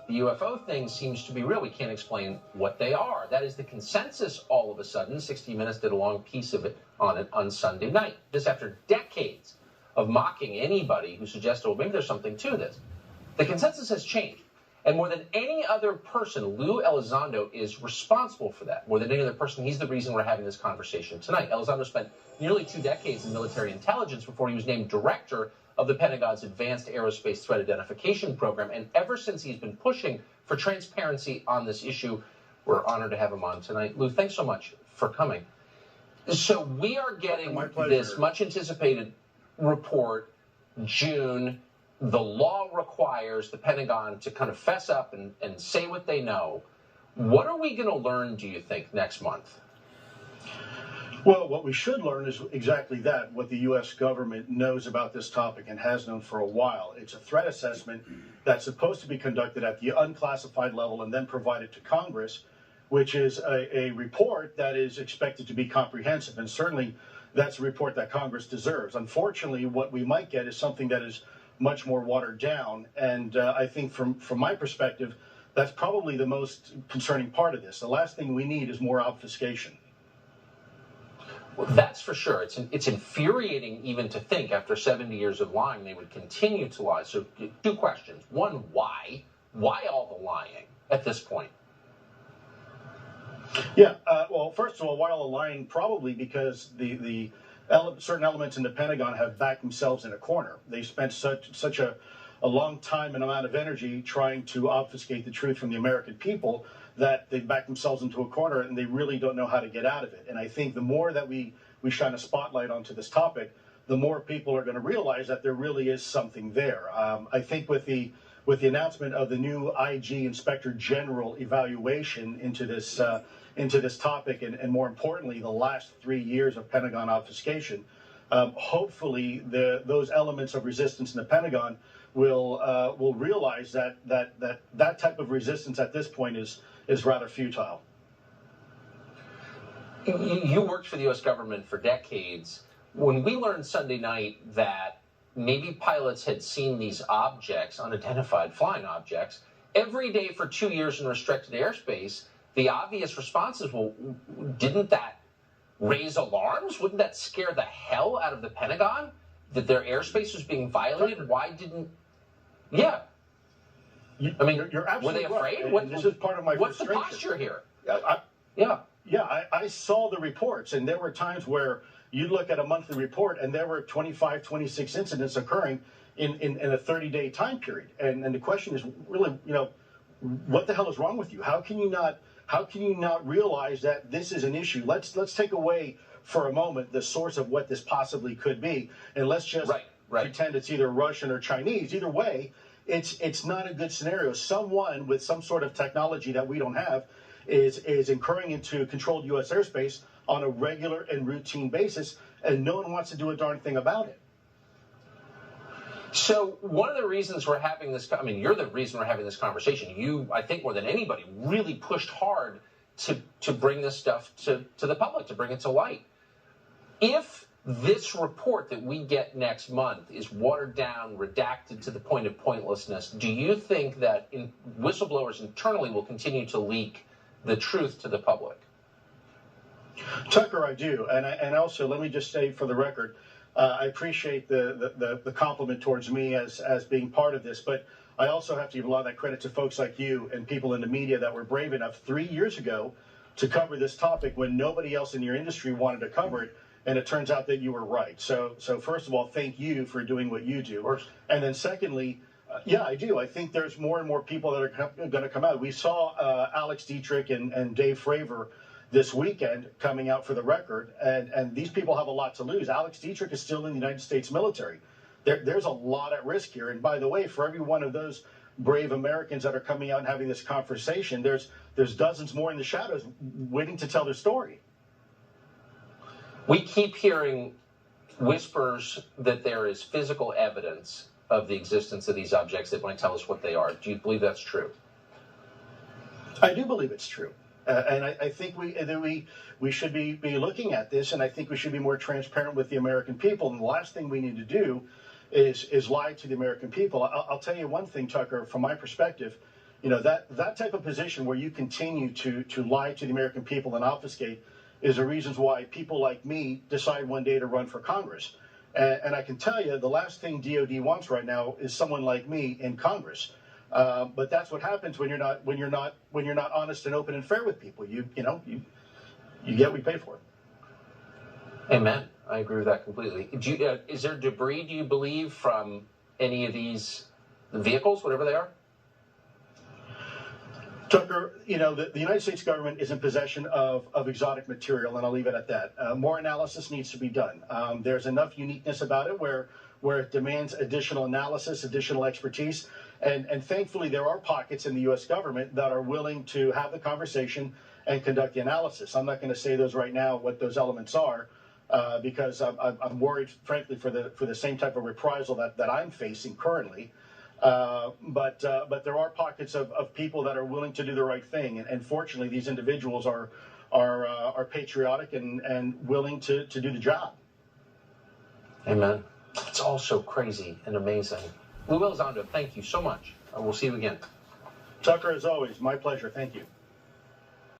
The UFO thing seems to be real. We can't explain what they are. That is the consensus all of a sudden. 60 Minutes did a long piece of it on Sunday night. This after decades of mocking anybody who suggested, well, maybe there's something to this. The consensus has changed. And more than any other person, Lue Elizondo is responsible for that. More than any other person, he's the reason we're having this conversation tonight. Elizondo spent nearly 2 decades in military intelligence before he was named director of the Pentagon's Advanced Aerospace Threat Identification Program. And ever since he's been pushing for transparency on this issue, we're honored to have him on tonight. Lue, thanks so much for coming. So we are getting this much anticipated report, June. The law requires the Pentagon to kind of fess up and say what they know. What are we going to learn, do you think, next month? Well, what we should learn is exactly that, what the U.S. government knows about this topic and has known for a while. It's a threat assessment that's supposed to be conducted at the unclassified level and then provided to Congress, which is a report that is expected to be comprehensive. And certainly that's a report that Congress deserves. Unfortunately, what we might get is something that is much more watered down. And I think from my perspective, that's probably the most concerning part of this. The last thing we need is more obfuscation. Well, that's for sure. It's infuriating even to think after 70 years of lying, they would continue to lie. So 2 questions. One, why? Why all the lying at this point? Yeah, well, first of all, why all the lying? Probably because certain elements in the Pentagon have backed themselves in a corner. They spent such a long time and amount of energy trying to obfuscate the truth from the American people that they backed themselves into a corner and they really don't know how to get out of it. And I think the more that we shine a spotlight onto this topic, the more people are going to realize that there really is something there. I think with the announcement of the new IG Inspector General evaluation into this topic, and more importantly, the last 3 years of Pentagon obfuscation, hopefully those elements of resistance in the Pentagon will realize that type of resistance at this point is rather futile. You worked for the U.S. government for decades. When we learned Sunday night that maybe pilots had seen these objects, unidentified flying objects, every day for 2 years in restricted airspace, the obvious response is, well, didn't that raise alarms? Wouldn't that scare the hell out of the Pentagon that their airspace was being violated? Why didn't... Yeah. I mean, you're absolutely were they afraid? Right. This is part of my what's frustration. The posture here? I saw the reports, and there were times where you'd look at a monthly report, and there were 25, 26 incidents occurring in a 30-day time period. And the question is really, what the hell is wrong with you? How can you not realize that this is an issue? Let's take away for a moment the source of what this possibly could be, and let's just pretend it's either Russian or Chinese. Either way, it's not a good scenario. Someone with some sort of technology that we don't have is incurring into controlled U.S. airspace on a regular and routine basis, and no one wants to do a darn thing about it. So one of the reasons we're having this, I mean, you're the reason we're having this conversation. You, I think more than anybody, really pushed hard to bring this stuff to the public, to bring it to light. If this report that we get next month is watered down, redacted to the point of pointlessness, do you think that whistleblowers internally will continue to leak the truth to the public? Tucker, I do. And also, let me just say for the record, I appreciate the compliment towards me as being part of this, but I also have to give a lot of that credit to folks like you and people in the media that were brave enough 3 years ago to cover this topic when nobody else in your industry wanted to cover it, and it turns out that you were right. So first of all, thank you for doing what you do. And then secondly, yeah, I do. I think there's more and more people that are going to come out. We saw Alex Dietrich and Dave Fravor this weekend coming out for the record, and these people have a lot to lose. Alex Dietrich is still in the United States military. There's a lot at risk here. And by the way, for every one of those brave Americans that are coming out and having this conversation, there's dozens more in the shadows waiting to tell their story. We keep hearing whispers that there is physical evidence of the existence of these objects that might tell us what they are. Do you believe that's true? I do believe it's true. And I think we should be looking at this, and I think we should be more transparent with the American people. And the last thing we need to do is lie to the American people. I'll tell you one thing, Tucker, from my perspective, that type of position where you continue to lie to the American people and obfuscate is the reasons why people like me decide one day to run for Congress. And I can tell you, the last thing DOD wants right now is someone like me in Congress. But that's what happens when you're not honest and open and fair with people. You get what you pay for. Amen. I agree with that completely. Is there debris, do you believe, from any of these vehicles, whatever they are? Tucker, the United States government is in possession of exotic material, and I'll leave it at that. More analysis needs to be done. There's enough uniqueness about it where it demands additional analysis, additional expertise, and thankfully there are pockets in the U.S. government that are willing to have the conversation and conduct the analysis. I'm not going to say those right now, what those elements are, because I'm worried, frankly, for the same type of reprisal that I'm facing currently. But there are pockets of people that are willing to do the right thing, and fortunately, these individuals are patriotic and willing to do the job. Amen. It's all so crazy and amazing. Lue Elizondo, thank you so much. We'll see you again. Tucker, as always, my pleasure. Thank you.